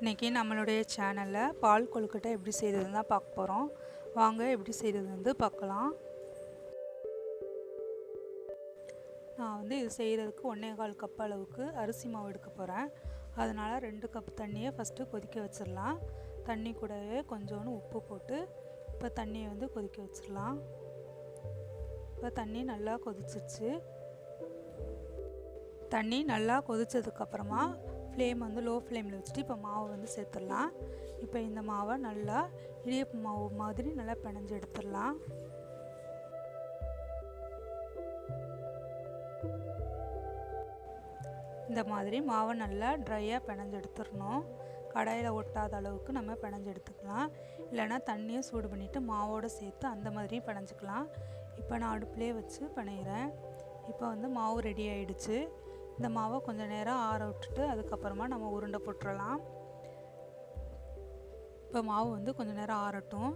இன்றைக்கி நம்மளுடைய சேனலில் பால் கொழுக்கட்டை எப்படி செய்கிறதுன்னு தான் பார்க்க போகிறோம். வாங்க எப்படி செய்கிறது பார்க்கலாம். நான் இது செய்கிறதுக்கு 1.25 கப் அளவுக்கு அரிசி மாவு எடுக்க போகிறேன். அதனால் 2 கப் தண்ணியை ஃபஸ்ட்டு கொதிக்க வச்சிடலாம். தண்ணி கூடவே கொஞ்சோண்டு உப்பு போட்டு இப்போ தண்ணியை கொதிக்க வச்சிடலாம். இப்போ தண்ணி நல்லா கொதிச்சிச்சு. தண்ணி நல்லா கொதித்ததுக்கப்புறமா ஃப்ளேம் லோ ஃப்ளேமில் வச்சுட்டு இப்போ மாவை சேர்த்துடலாம். இப்போ இந்த மாவை நல்லா இடியப்ப மாவு மாதிரி நல்லா பிணைஞ்சு எடுத்துடலாம். இந்த மாதிரி மாவை நல்லா ட்ரையாக பிணைஞ்சு எடுத்துடணும். கடாயில் ஒட்டாத அளவுக்கு நம்ம பிணைஞ்சு எடுத்துக்கலாம். இல்லைனா தண்ணியை சூடு பண்ணிவிட்டு மாவோடு சேர்த்து அந்த மாதிரியும் பிணைஞ்சிக்கலாம். இப்போ நான் அடுப்புலேயே வச்சு பிணையிறேன். இப்போ மாவு ரெடி ஆகிடுச்சு. இந்த மாவை கொஞ்சம் நேரம் ஆற விட்டுட்டு அதுக்கப்புறமா நம்ம உருண்டை போட்டுடலாம். இப்போ மாவு கொஞ்சம் நேரம் ஆறட்டும்.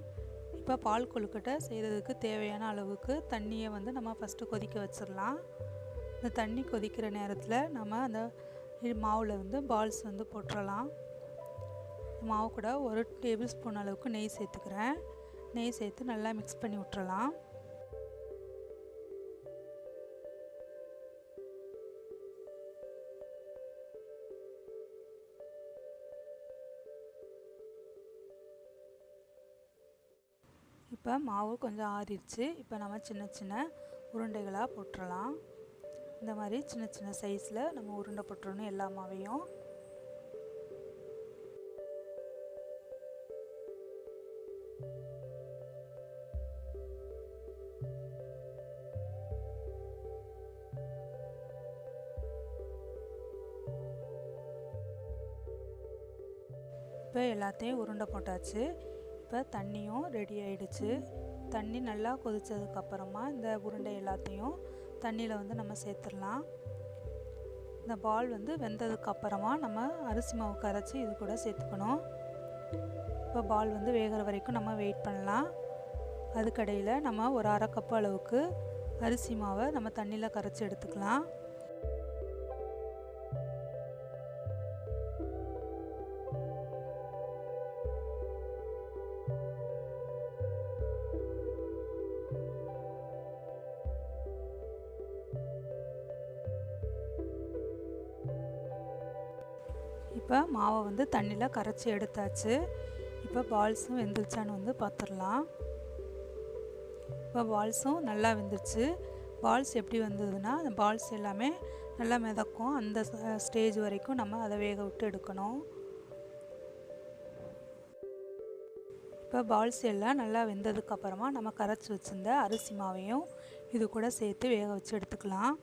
இப்போ பால் கொழுக்கட்டை செய்கிறதுக்கு தேவையான அளவுக்கு தண்ணியை நம்ம ஃபஸ்ட்டு கொதிக்க வச்சிடலாம். இந்த தண்ணி கொதிக்கிற நேரத்தில் நம்ம அந்த மாவில் பால்ஸ் போட்டுடலாம். மாவு கூட 1 டேபிள் ஸ்பூன் அளவுக்கு நெய் சேர்த்துக்கிறேன். நெய் சேர்த்து நல்லா மிக்ஸ் பண்ணி விட்டுறலாம். இப்போ மாவு கொஞ்சம் ஆறிடுச்சு. இப்போ நம்ம சின்ன சின்ன உருண்டைகளாக போட்டுடலாம். இந்த மாதிரி சின்ன சின்ன சைஸில் நம்ம உருண்டை போட்டுறணும் எல்லா மாவையும். இப்போ எல்லாத்தையும் உருண்டை போட்டாச்சு. இப்போ தண்ணியும் ரெடி ஆகிடுச்சு. தண்ணி நல்லா கொதித்ததுக்கப்புறமா இந்த உருண்டை எல்லாத்தையும் தண்ணியில் நம்ம சேர்த்துடலாம். இந்த பால் வெந்ததுக்கப்புறமா நம்ம அரிசி மாவு கரைச்சி இது கூட சேர்த்துக்கணும். இப்போ பால் வேகிற வரைக்கும் நம்ம வெயிட் பண்ணலாம். அதுக்கடையில் நம்ம ஒரு 1/2 கப் அளவுக்கு அரிசி மாவை நம்ம தண்ணியில் கரைச்சி எடுத்துக்கலாம். இப்போ மாவை தண்ணியில் கரைச்சி எடுத்தாச்சு. இப்போ பால்ஸும் வெந்துருச்சான்னு பார்த்துடலாம். இப்போ பால்ஸும் நல்லா வெந்துருச்சு. பால்ஸ் எப்படி வந்ததுன்னா அந்த பால்ஸ் எல்லாமே நல்லா மிதக்கும். அந்த ஸ்டேஜ் வரைக்கும் நம்ம அதை வேக விட்டு எடுக்கணும். இப்போ பால்ஸ் எல்லாம் நல்லா வெந்ததுக்கப்புறமா நம்ம கரைச்சி வச்சுருந்த அரிசி மாவையும் இது கூட சேர்த்து வேக வச்சு எடுத்துக்கலாம்.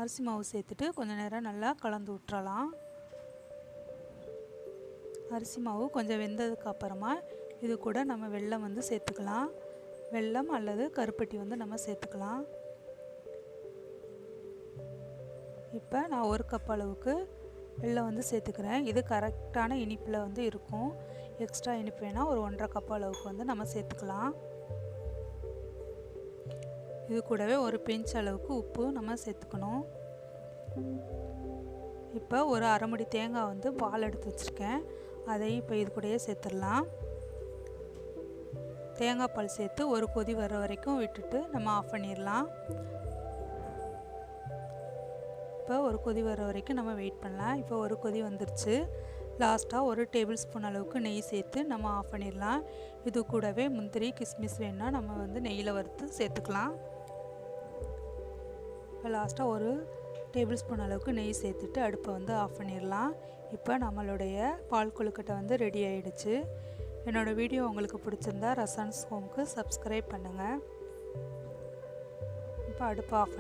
அரிசி மாவு சேர்த்துட்டு கொஞ்சம் நேரம் நல்லா கலந்து விட்டுறலாம். அரிசி மாவு கொஞ்சம் வெந்ததுக்கப்புறமா இது கூட நம்ம வெல்லம் சேர்த்துக்கலாம். வெல்லம் அல்லது கருப்பட்டி நம்ம சேர்த்துக்கலாம். இப்போ நான் 1 கப் அளவுக்கு வெல்லம் சேர்த்துக்கிறேன். இது கரெக்டான இனிப்பில் இருக்கும். எக்ஸ்ட்ரா இனிப்பு வேணால் ஒரு 1.5 கப் அளவுக்கு நம்ம சேர்த்துக்கலாம். இது கூடவே ஒரு பிஞ்ச் அளவுக்கு உப்பு நம்ம சேர்த்துக்கணும். இப்போ ஒரு அரை முடி தேங்காய் பால் எடுத்து வச்சுருக்கேன். அதையும் இப்போ இது கூடயே சேர்த்துடலாம். தேங்காய் பால் சேர்த்து ஒரு கொதி வர வரைக்கும் விட்டுட்டு நம்ம ஆஃப் பண்ணிடலாம். இப்போ ஒரு கொதி வர வரைக்கும் நம்ம வெயிட் பண்ணலாம். இப்போ ஒரு கொதி வந்துருச்சு. லாஸ்ட்டாக 1 டேபிள் ஸ்பூன் அளவுக்கு நெய் சேர்த்து நம்ம ஆஃப் பண்ணிடலாம். இது கூடவே முந்திரி கிஸ்மிஸ் வேணுன்னா நம்ம நெய்யில் வறுத்து சேர்த்துக்கலாம். இப்போ லாஸ்ட்டாக 1 டேபிள் ஸ்பூன் அளவுக்கு நெய் சேர்த்துட்டு அடுப்பை ஆஃப் பண்ணிடலாம். இப்போ நம்மளுடைய பால் கொழுக்கட்டை ரெடி ஆகிடுச்சு. என்னோடய வீடியோ உங்களுக்கு பிடிச்சிருந்தா ரசான்ஸ் ஹோம்க்கு சப்ஸ்கிரைப் பண்ணுங்கள். இப்போ அடுப்பை ஆஃப்